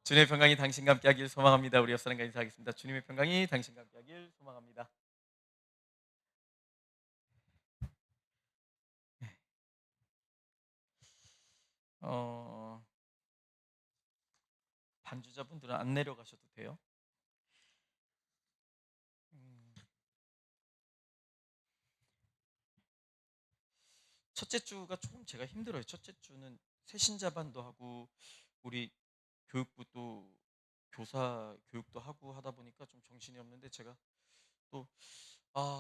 주님의 평강이 당신과 함께하길 소망합니다. 우리 옆 사람과 인사하겠습니다. 주님의 평강이 당신과 함께하길 소망합니다. 어, 반주자분들은 안 내려가셔도 돼요. 음, 첫째 주가 조금 제가 힘들어요. 첫째 주는 새신자반도 하고 우리 교육부도 교사 교육도 하고 하다 보니까 좀 정신이 없는데 제가 또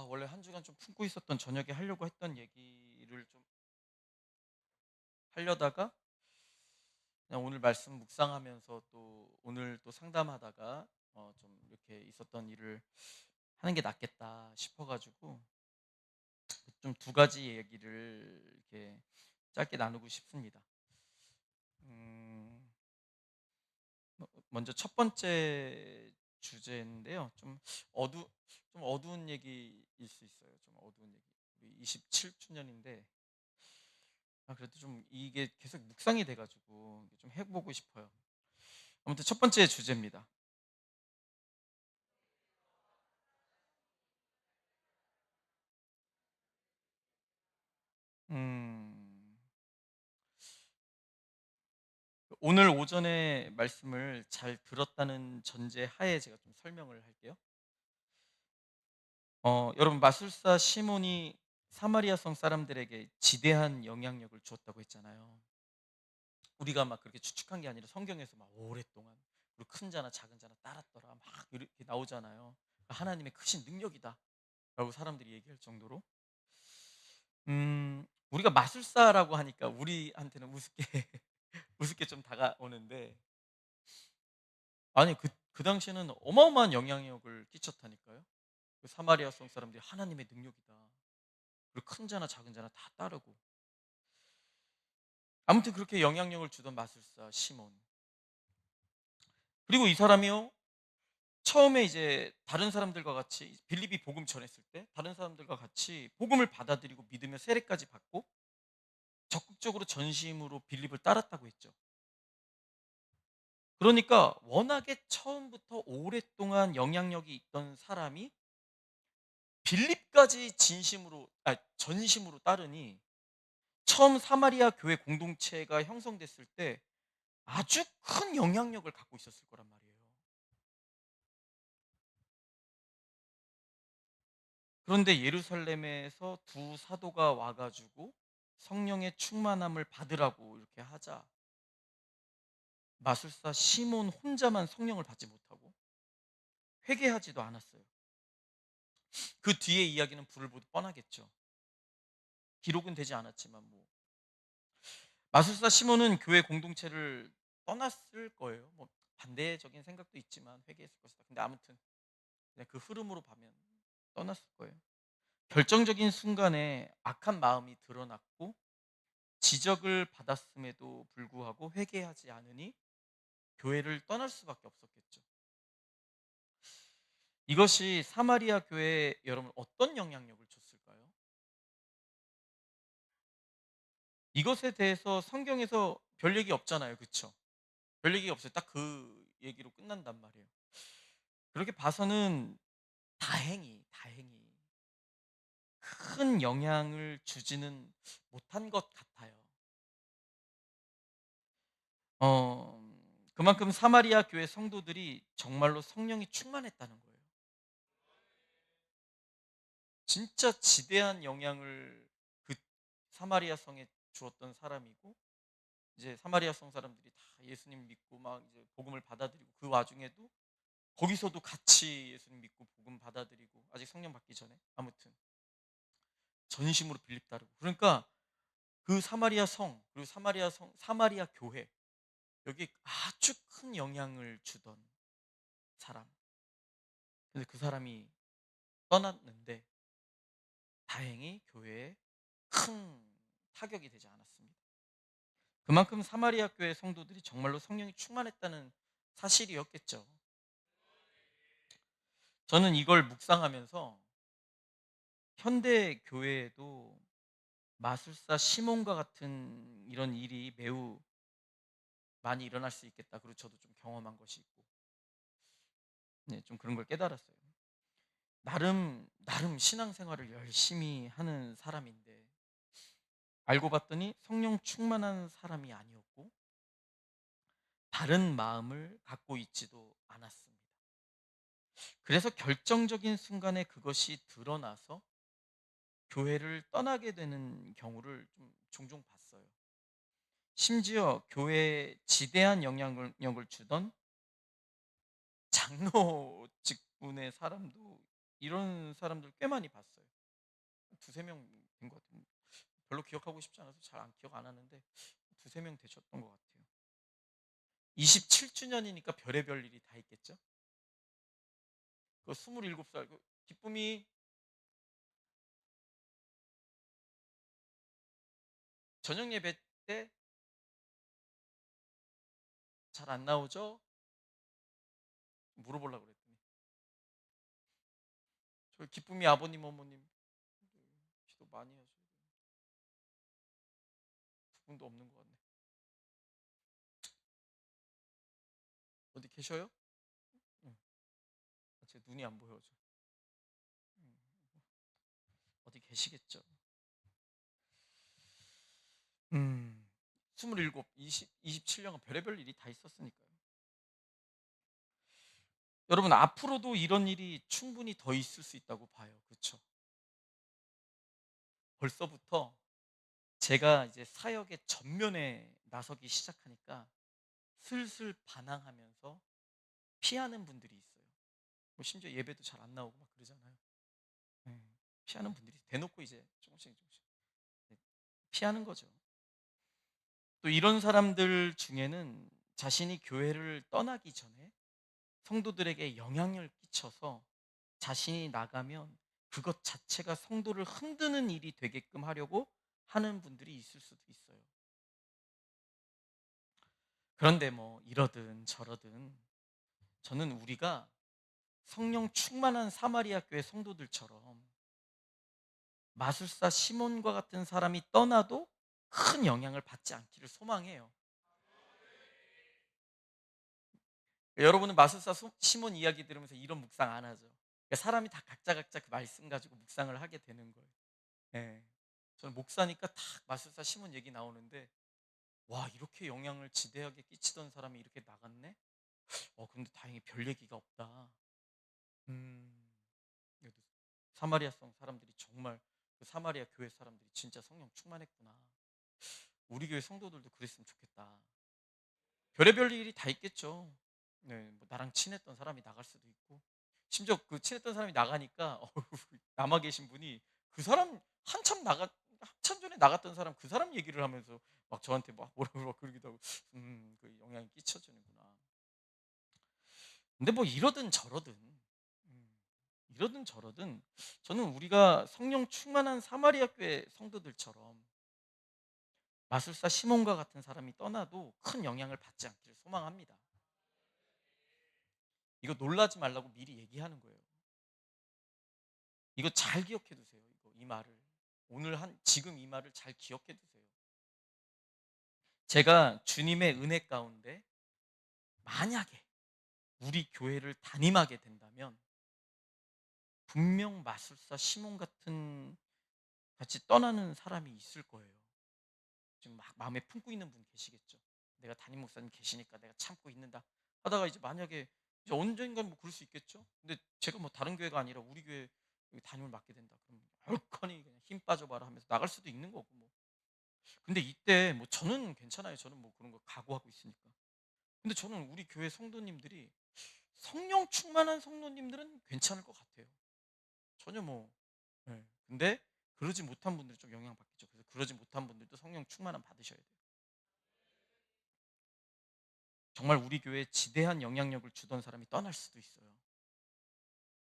원래 한 주간 좀 품고 있었던 저녁에 하려고 했던 얘기를 좀 하려다가 그냥 오늘 말씀 묵상하면서 또 오늘 또 상담하다가 좀 이렇게 있었던 일을 하는 게 낫겠다 싶어가지고 좀 두 가지 얘기를 이렇게 짧게 나누고 싶습니다. 음, 먼저 첫 번째 주제인데요. 좀 어두운 얘기일 수 있어요. 좀 어두운 얘기. 우리 27주년인데 그래도 좀 이게 계속 묵상이 돼가지고 좀 해보고 싶어요. 아무튼 첫 번째 주제입니다. 음, 오늘 오전에 말씀을 잘 들었다는 전제 하에 제가 좀 설명을 할게요. 여러분 마술사 시몬이 사마리아 성 사람들에게 지대한 영향력을 주었다고 했잖아요. 우리가 막 그렇게 추측한 게 아니라 성경에서 막 오랫동안 그리고 큰 자나 작은 자나 따랐더라 막 이렇게 나오잖아요. 하나님의 크신 능력이다라고 사람들이 얘기할 정도로 우리가 마술사라고 하니까 우리한테는 우습게 우습게 좀 다가오는데 아니 그 당시에는 어마어마한 영향력을 끼쳤다니까요. 그 사마리아 성 사람들이 하나님의 능력이다. 그리고 큰 자나 작은 자나 다 따르고 아무튼 그렇게 영향력을 주던 마술사 시몬. 그리고 이 사람이요. 처음에 이제 다른 사람들과 같이 빌립이 복음 전했을 때 다른 사람들과 같이 복음을 받아들이고 믿으며 세례까지 받고 적극적으로 전심으로 빌립을 따랐다고 했죠. 그러니까 워낙에 처음부터 오랫동안 영향력이 있던 사람이 빌립까지 전심으로 따르니 처음 사마리아 교회 공동체가 형성됐을 때 아주 큰 영향력을 갖고 있었을 거란 말이에요. 그런데 예루살렘에서 두 사도가 와가지고 성령의 충만함을 받으라고 이렇게 하자 마술사 시몬 혼자만 성령을 받지 못하고 회개하지도 않았어요. 그 뒤에 이야기는 불을 보듯 뻔하겠죠. 기록은 되지 않았지만 뭐 마술사 시몬은 교회 공동체를 떠났을 거예요. 뭐 반대적인 생각도 있지만 회개했을 것이다. 근데 아무튼 그냥 그 흐름으로 보면 떠났을 거예요. 결정적인 순간에 악한 마음이 드러났고 지적을 받았음에도 불구하고 회개하지 않으니 교회를 떠날 수밖에 없었겠죠. 이것이 사마리아 교회에 여러분 어떤 영향력을 줬을까요? 이것에 대해서 성경에서 별 얘기 없잖아요. 그렇죠? 별 얘기 없어요. 딱 그 얘기로 끝난단 말이에요. 그렇게 봐서는 다행히 큰 영향을 주지는 못한 것 같아요. 어, 그만큼 사마리아 교회 성도들이 정말로 성령이 충만했다는 거예요. 진짜 지대한 영향을 그 사마리아 성에 주었던 사람이고 이제 사마리아 성 사람들이 다 예수님 믿고 막 이제 복음을 받아들이고 그 와중에도 거기서도 같이 예수님 믿고 복음 받아들이고 아직 성령 받기 전에 아무튼 전심으로 빌립 따르고 그러니까 그 사마리아 성 그리고 사마리아 교회 여기 아주 큰 영향을 주던 사람. 근데 그 사람이 떠났는데 다행히 교회에 큰 타격이 되지 않았습니다. 그만큼 사마리아 교회 성도들이 정말로 성령이 충만했다는 사실이었겠죠. 저는 이걸 묵상하면서 현대 교회에도 마술사 시몬과 같은 이런 일이 매우 많이 일어날 수 있겠다. 그리고 저도 좀 경험한 것이 있고, 네, 좀 그런 걸 깨달았어요. 나름 신앙생활을 열심히 하는 사람인데 알고 봤더니 성령 충만한 사람이 아니었고 다른 마음을 갖고 있지도 않았습니다. 그래서 결정적인 순간에 그것이 드러나서 교회를 떠나게 되는 경우를 좀 종종 봤어요. 심지어 교회에 지대한 영향력을 주던 장로 직분의 사람도, 이런 사람들 꽤 많이 봤어요. 두세 명 된 것 같은데 별로 기억하고 싶지 않아서 잘 안 기억 안 하는데 두세 명 되셨던 것 같아요. 27주년이니까 별의별 일이 다 있겠죠. 그 27살 그 기쁨이 저녁 예배 때 잘 안 나오죠? 물어보려고 그랬더니 저희 기쁨이 아버님 어머님 기도 많이 하셔야 돼요. 두 분도 없는 것 같네. 어디 계셔요? 응. 제 눈이 안 보여서. 음, 어디 계시겠죠? 27, 27년간 별의별 일이 다 있었으니까요. 여러분 앞으로도 이런 일이 충분히 더 있을 수 있다고 봐요. 그렇죠? 벌써부터 제가 이제 사역의 전면에 나서기 시작하니까 슬슬 반항하면서 피하는 분들이 있어요. 뭐 심지어 예배도 잘 안 나오고 막 그러잖아요. 네. 피하는 분들이 대놓고 이제 조금씩 네, 피하는 거죠. 또 이런 사람들 중에는 자신이 교회를 떠나기 전에 성도들에게 영향을 끼쳐서 자신이 나가면 그것 자체가 성도를 흔드는 일이 되게끔 하려고 하는 분들이 있을 수도 있어요. 그런데 뭐 이러든 저러든 저는 우리가 성령 충만한 사마리아 교회 성도들처럼 마술사 시몬과 같은 사람이 떠나도 큰 영향을 받지 않기를 소망해요. 여러분은 마술사 시몬 이야기 들으면서 이런 묵상 안 하죠. 그러니까 사람이 다 각자 그 말씀 가지고 묵상을 하게 되는 거예요. 예. 저는 목사니까 딱 마술사 시몬 얘기 나오는데 와, 이렇게 영향을 지대하게 끼치던 사람이 이렇게 나갔네? 근데 다행히 별 얘기가 없다. 음. 그래도 사마리아성 사람들이 정말 그 사마리아 교회 사람들이 진짜 성령 충만했구나. 우리 교회 성도들도 그랬으면 좋겠다. 별의별 일이 다 있겠죠. 네, 뭐 나랑 친했던 사람이 나갈 수도 있고, 심지어 그 친했던 사람이 나가니까 남아 계신 분이 그 사람 한참 전에 나갔던 사람 그 사람 얘기를 하면서 막 저한테 막 뭐라고 막 그러기도 하고, 그 영향이 끼쳐지는구나. 근데 뭐 이러든 저러든 저는 우리가 성령 충만한 사마리아 교회 성도들처럼 마술사 시몬과 같은 사람이 떠나도 큰 영향을 받지 않기를 소망합니다. 이거 놀라지 말라고 미리 얘기하는 거예요. 이거 잘 기억해 두세요. 이 말을. 지금 이 말을 잘 기억해 두세요. 제가 주님의 은혜 가운데 만약에 우리 교회를 담임하게 된다면 분명 마술사 시몬 같은 같이 떠나는 사람이 있을 거예요. 지금 막 마음에 품고 있는 분 계시겠죠. 내가 담임 목사님 계시니까 내가 참고 있는다 하다가 이제 만약에 이제 언젠간 뭐 그럴 수 있겠죠. 근데 제가 뭐 다른 교회가 아니라 우리 교회 담임을 맡게 된다. 그럼 얼커니 그냥 힘 빠져봐라 하면서 나갈 수도 있는 거고 뭐. 근데 이때 뭐 저는 괜찮아요. 저는 뭐 그런 거 각오하고 있으니까. 근데 저는 우리 교회 성도님들이 성령 충만한 성도님들은 괜찮을 것 같아요. 전혀 뭐. 네. 근데 그러지 못한 분들이 좀 영향받겠죠. 그래서 그러지 못한 분들도 성령 충만함 받으셔야 돼요. 정말 우리 교회에 지대한 영향력을 주던 사람이 떠날 수도 있어요.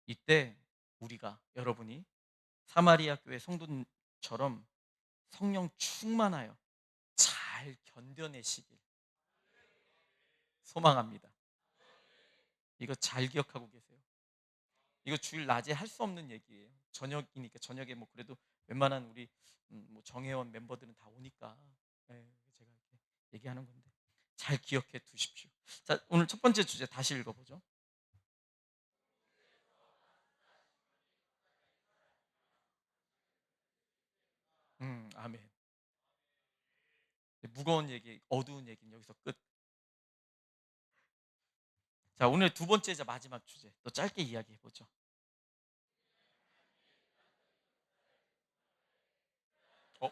이때 여러분이 사마리아 교회 성도처럼 성령 충만하여 잘 견뎌내시길 소망합니다. 이거 잘 기억하고 계세요. 이거 주일 낮에 할 수 없는 얘기예요. 저녁이니까 저녁에 뭐 그래도 웬만한 우리 뭐 정회원 멤버들은 다 오니까 예, 제가 이렇게 얘기하는 건데 잘 기억해 두십시오. 자, 오늘 첫 번째 주제 다시 읽어보죠. 아멘. 무거운 얘기, 어두운 얘기는 여기서 끝. 자, 오늘 두 번째이자 마지막 주제, 또 짧게 이야기해 보죠. 어,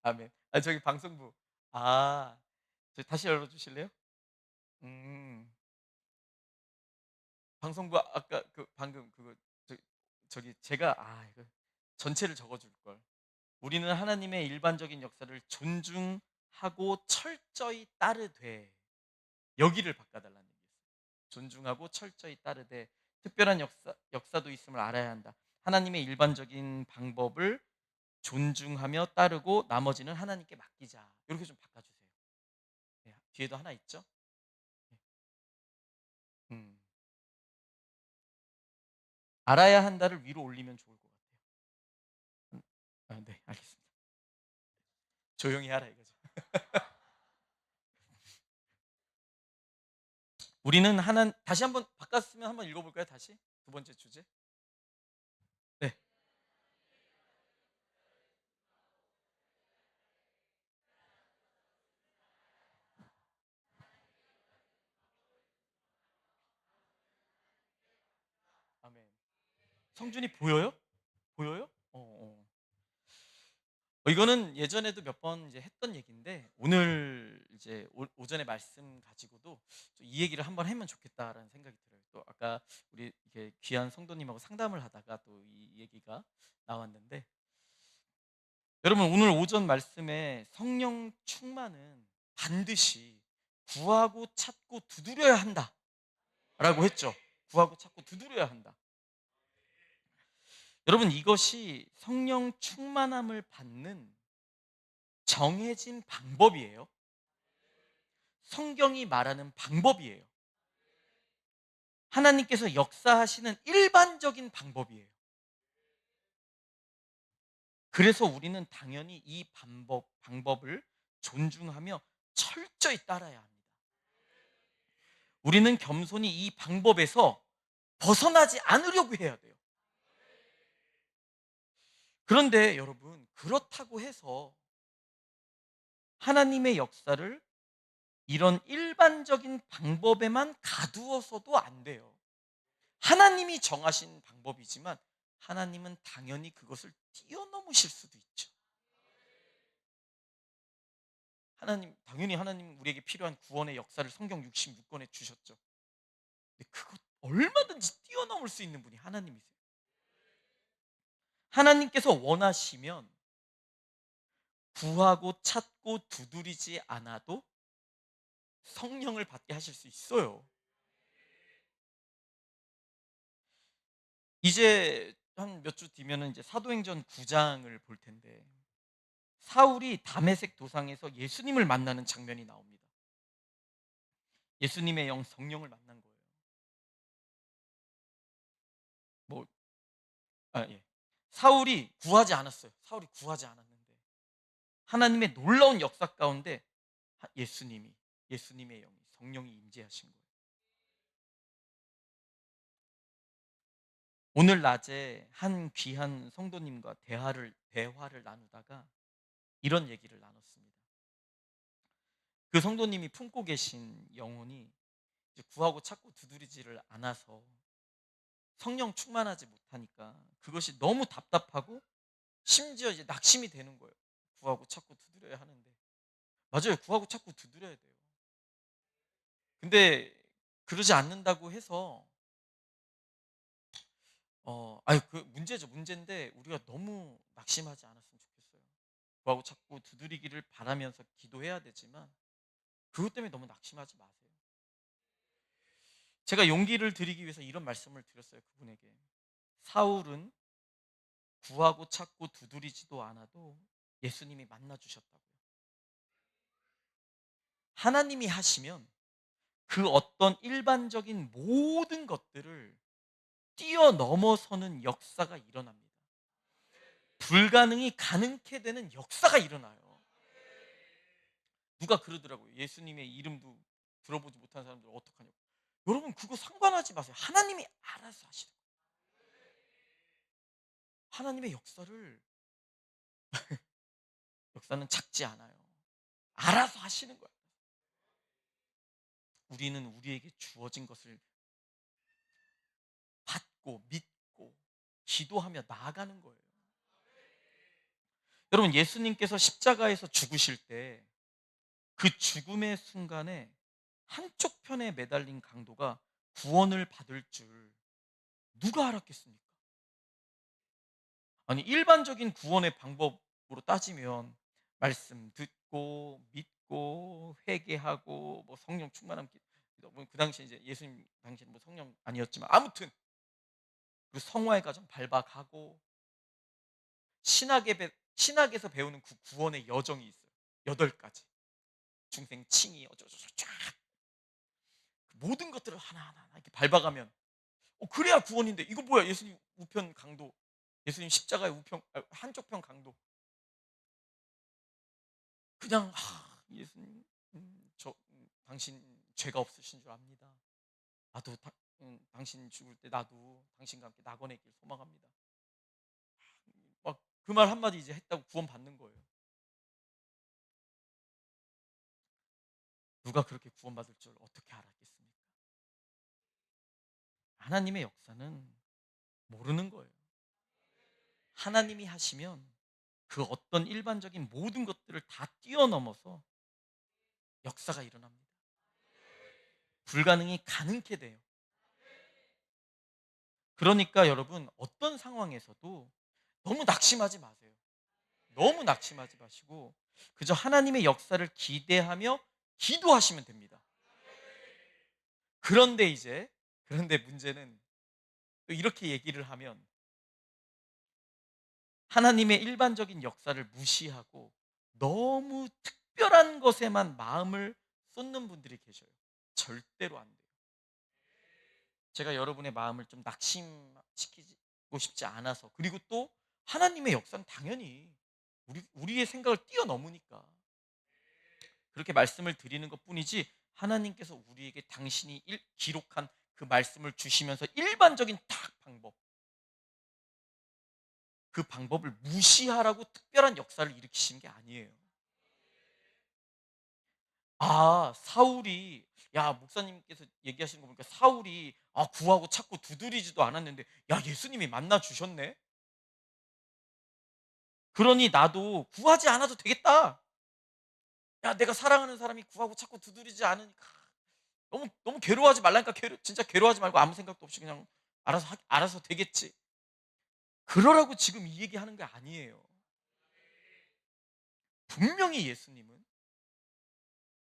아멘. 아, 저기 방송부. 아, 저 다시 열어주실래요? 음, 방송부 아까 그 방금 그거 저기 제가 이거 전체를 적어줄 걸. 우리는 하나님의 일반적인 역사를 존중하고 철저히 따르되, 여기를 바꿔달라는 얘기였어요. 존중하고 철저히 따르되 특별한 역사도 있음을 알아야 한다. 하나님의 일반적인 방법을 존중하며 따르고 나머지는 하나님께 맡기자. 이렇게 좀 바꿔주세요. 네, 뒤에도 하나 있죠? 네. 음, 알아야 한다를 위로 올리면 좋을 것 같아요. 네, 알겠습니다. 조용히 하라 이거죠. 우리는 하나 다시 한번 바꿨으면 한번 읽어볼까요? 다시 두 번째 주제. 네, 아멘. 성준이 보여요? 보여요? 이거는 예전에도 몇 번 이제 했던 얘기인데, 오늘 이제 오전에 말씀 가지고도 이 얘기를 한번 하면 좋겠다라는 생각이 들어요. 또 아까 우리 이렇게 귀한 성도님하고 상담을 하다가 또 이 얘기가 나왔는데, 여러분 오늘 오전 말씀에 성령 충만은 반드시 구하고 찾고 두드려야 한다라고 했죠. 구하고 찾고 두드려야 한다. 여러분 이것이 성령 충만함을 받는 정해진 방법이에요. 성경이 말하는 방법이에요. 하나님께서 역사하시는 일반적인 방법이에요. 그래서 우리는 당연히 이 방법을 존중하며 철저히 따라야 합니다. 우리는 겸손히 이 방법에서 벗어나지 않으려고 해야 돼요. 그런데 여러분, 그렇다고 해서 하나님의 역사를 이런 일반적인 방법에만 가두어서도 안 돼요. 하나님이 정하신 방법이지만 하나님은 당연히 그것을 뛰어넘으실 수도 있죠. 당연히 하나님은 우리에게 필요한 구원의 역사를 성경 66권에 주셨죠. 근데 그것 얼마든지 뛰어넘을 수 있는 분이 하나님이세요. 하나님께서 원하시면 구하고 찾고 두드리지 않아도 성령을 받게 하실 수 있어요. 이제 한 몇 주 뒤면은 이제 사도행전 9장을 볼 텐데, 사울이 다메섹 도상에서 예수님을 만나는 장면이 나옵니다. 예수님의 영 성령을 만난 거예요. 뭐 예. 사울이 구하지 않았어요. 사울이 구하지 않았는데 하나님의 놀라운 역사 가운데 예수님의 영이 성령이 임재하신 거예요. 오늘 낮에 한 귀한 성도님과 대화를 나누다가 이런 얘기를 나눴습니다. 그 성도님이 품고 계신 영혼이 이제 구하고 찾고 두드리지를 않아서 성령 충만하지 못하니까 그것이 너무 답답하고 심지어 이제 낙심이 되는 거예요. 구하고 찾고 두드려야 하는데. 맞아요. 구하고 찾고 두드려야 돼요. 근데 그러지 않는다고 해서 그 문제죠. 문제인데 우리가 너무 낙심하지 않았으면 좋겠어요. 구하고 찾고 두드리기를 바라면서 기도해야 되지만 그것 때문에 너무 낙심하지 마세요. 제가 용기를 드리기 위해서 이런 말씀을 드렸어요. 그분에게. 사울은 구하고 찾고 두드리지도 않아도 예수님이 만나 주셨다고요. 하나님이 하시면 그 어떤 일반적인 모든 것들을 뛰어넘어서는 역사가 일어납니다. 불가능이 가능케 되는 역사가 일어나요. 누가 그러더라고요. 예수님의 이름도 들어보지 못한 사람들 어떡하냐고. 여러분 그거 상관하지 마세요. 하나님이 알아서 하시는 거예요. 하나님의 역사는 작지 않아요. 알아서 하시는 거예요. 우리는 우리에게 주어진 것을 받고 믿고 기도하며 나아가는 거예요. 여러분 예수님께서 십자가에서 죽으실 때 그 죽음의 순간에 한쪽 편에 매달린 강도가 구원을 받을 줄 누가 알았겠습니까? 아니 일반적인 구원의 방법으로 따지면 말씀 듣고 믿고 회개하고 뭐 성령 충만함 그 당시에 이제 예수님 당시에는 뭐 성령 아니었지만 아무튼 그 성화의 과정 밟아가고 신학에서 배우는 그 구원의 여정이 있어요. 8가지. 중생 칭의 어쩌고저쩌고 쫙 모든 것들을 하나하나 이렇게 밟아가면 그래야 구원인데 이거 뭐야 예수님 우편 강도 예수님 십자가의 우편 한쪽 편 강도 그냥 예수님 당신 죄가 없으신 줄 압니다. 나도 당신 죽을 때 나도 당신과 함께 낙원의 길 소망합니다. 막 그 말 한마디 이제 했다고 구원 받는 거예요. 누가 그렇게 구원받을 줄 어떻게 알았겠습니까? 하나님의 역사는 모르는 거예요. 하나님이 하시면 그 어떤 일반적인 모든 것들을 다 뛰어넘어서 역사가 일어납니다. 불가능이 가능케 돼요. 그러니까 여러분 어떤 상황에서도 너무 낙심하지 마세요. 너무 낙심하지 마시고 그저 하나님의 역사를 기대하며 기도하시면 됩니다. 그런데 문제는 또 이렇게 얘기를 하면 하나님의 일반적인 역사를 무시하고 너무 특별한 것에만 마음을 쏟는 분들이 계셔요. 절대로 안 돼요. 제가 여러분의 마음을 좀 낙심시키고 싶지 않아서 그리고 또 하나님의 역사는 당연히 우리의 생각을 뛰어넘으니까 그렇게 말씀을 드리는 것뿐이지 하나님께서 우리에게 당신이 기록한 그 말씀을 주시면서 일반적인 딱 방법 그 방법을 무시하라고 특별한 역사를 일으키신 게 아니에요. 사울이 목사님께서 얘기하시는 거 보니까 사울이 구하고 찾고 두드리지도 않았는데 예수님이 만나 주셨네. 그러니 나도 구하지 않아도 되겠다. 내가 사랑하는 사람이 구하고 찾고 두드리지 않으니까 너무 괴로워하지 말라니까 진짜 괴로워하지 말고 아무 생각도 없이 그냥 알아서 되겠지. 그러라고 지금 이 얘기하는 게 아니에요. 분명히 예수님은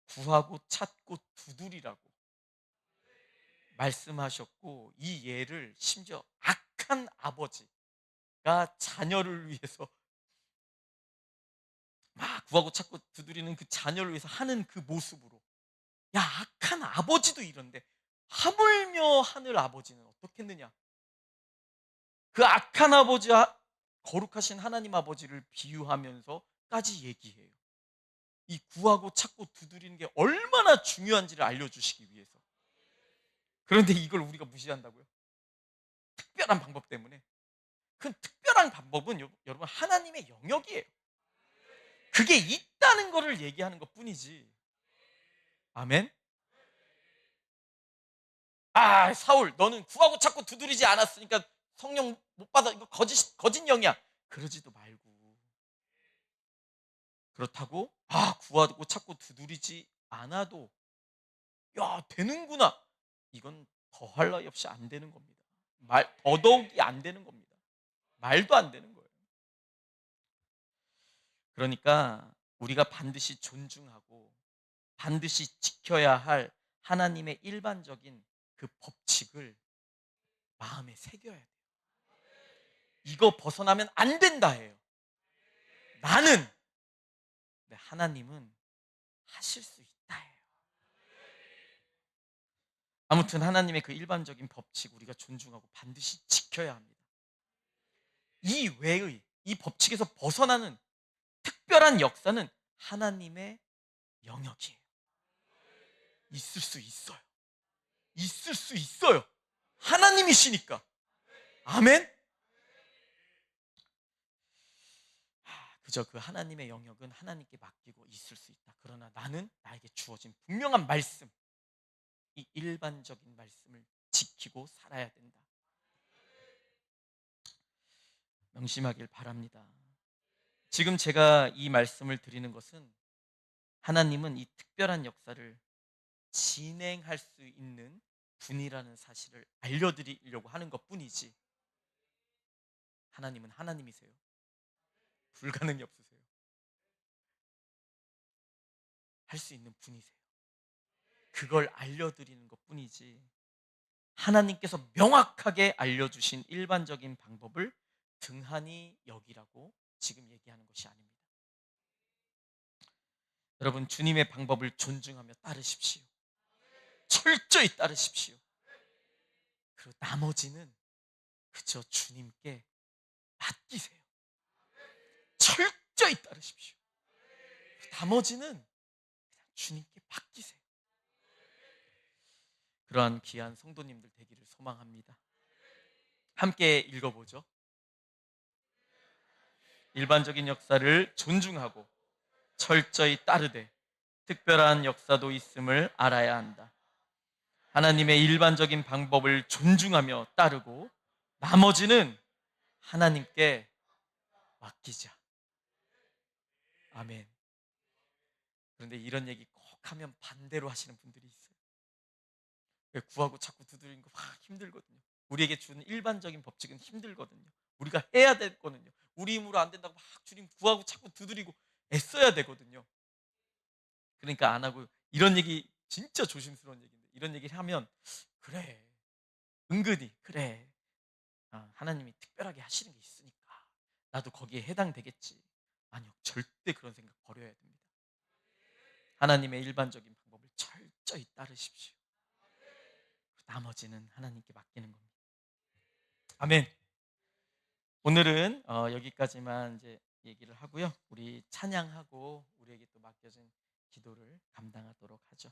구하고 찾고 두드리라고 말씀하셨고 이 예를 심지어 악한 아버지가 자녀를 위해서 막 구하고 찾고 두드리는 그 자녀를 위해서 하는 그 모습으로 악한 아버지도 이런데 하물며 하늘 아버지는 어떻겠느냐. 그 악한 아버지와 거룩하신 하나님 아버지를 비유하면서까지 얘기해요. 이 구하고 찾고 두드리는 게 얼마나 중요한지를 알려주시기 위해서. 그런데 이걸 우리가 무시한다고요? 특별한 방법 때문에. 그 특별한 방법은 여러분 하나님의 영역이에요. 그게 있다는 것을 얘기하는 것 뿐이지. 아멘. 사울 너는 구하고 찾고 두드리지 않았으니까 성령 못 받아. 이거 거짓 영이야. 그러지도 말고. 그렇다고 구하고 찾고 두드리지 않아도 되는구나. 이건 더할 나위 없이 안 되는 겁니다. 더더욱이 안 되는 겁니다. 말도 안 되는 거예요. 그러니까 우리가 반드시 존중하고 반드시 지켜야 할 하나님의 일반적인 그 법칙을 마음에 새겨야 돼요. 이거 벗어나면 안 된다 해요. 나는 하나님은 하실 수 있다 해요. 아무튼 하나님의 그 일반적인 법칙 우리가 존중하고 반드시 지켜야 합니다. 이 외의 이 법칙에서 벗어나는 특별한 역사는 하나님의 영역이에요. 있을 수 있어요. 있을 수 있어요. 하나님이시니까. 아멘. 그저 그 하나님의 영역은 하나님께 맡기고 있을 수 있다. 그러나 나는 나에게 주어진 분명한 말씀, 이 일반적인 말씀을 지키고 살아야 된다. 명심하길 바랍니다. 지금 제가 이 말씀을 드리는 것은 하나님은 이 특별한 역사를 진행할 수 있는 분이라는 사실을 알려드리려고 하는 것뿐이지, 하나님은 하나님이세요. 불가능이 없으세요. 할 수 있는 분이세요. 그걸 알려드리는 것뿐이지, 하나님께서 명확하게 알려주신 일반적인 방법을 등한히 여기라고 지금 얘기하는 것이 아닙니다. 여러분, 주님의 방법을 존중하며 따르십시오. 철저히 따르십시오. 그리고 나머지는 그저 주님께 맡기세요. 철저히 따르십시오. 나머지는 그냥 주님께 맡기세요. 그러한 귀한 성도님들 되기를 소망합니다. 함께 읽어보죠. 일반적인 역사를 존중하고 철저히 따르되 특별한 역사도 있음을 알아야 한다. 하나님의 일반적인 방법을 존중하며 따르고 나머지는 하나님께 맡기자. 아멘. 그런데 이런 얘기 꼭 하면 반대로 하시는 분들이 있어요. 구하고 자꾸 두드리는 거 막 힘들거든요. 우리에게 주는 일반적인 법칙은 힘들거든요. 우리가 해야 되거든요. 우리 힘으로 안 된다고 막 주님 구하고 자꾸 두드리고 애써야 되거든요. 그러니까 안 하고, 이런 얘기 진짜 조심스러운 얘기인데, 이런 얘기를 하면 그래, 은근히 그래, 하나님이 특별하게 하시는 게 있으니까 나도 거기에 해당되겠지. 아니요, 절대 그런 생각 버려야 됩니다. 하나님의 일반적인 방법을 철저히 따르십시오. 나머지는 하나님께 맡기는 겁니다. 아멘. 오늘은 여기까지만 이제 얘기를 하고요. 우리 찬양하고 우리에게 또 맡겨진 기도를 감당하도록 하죠.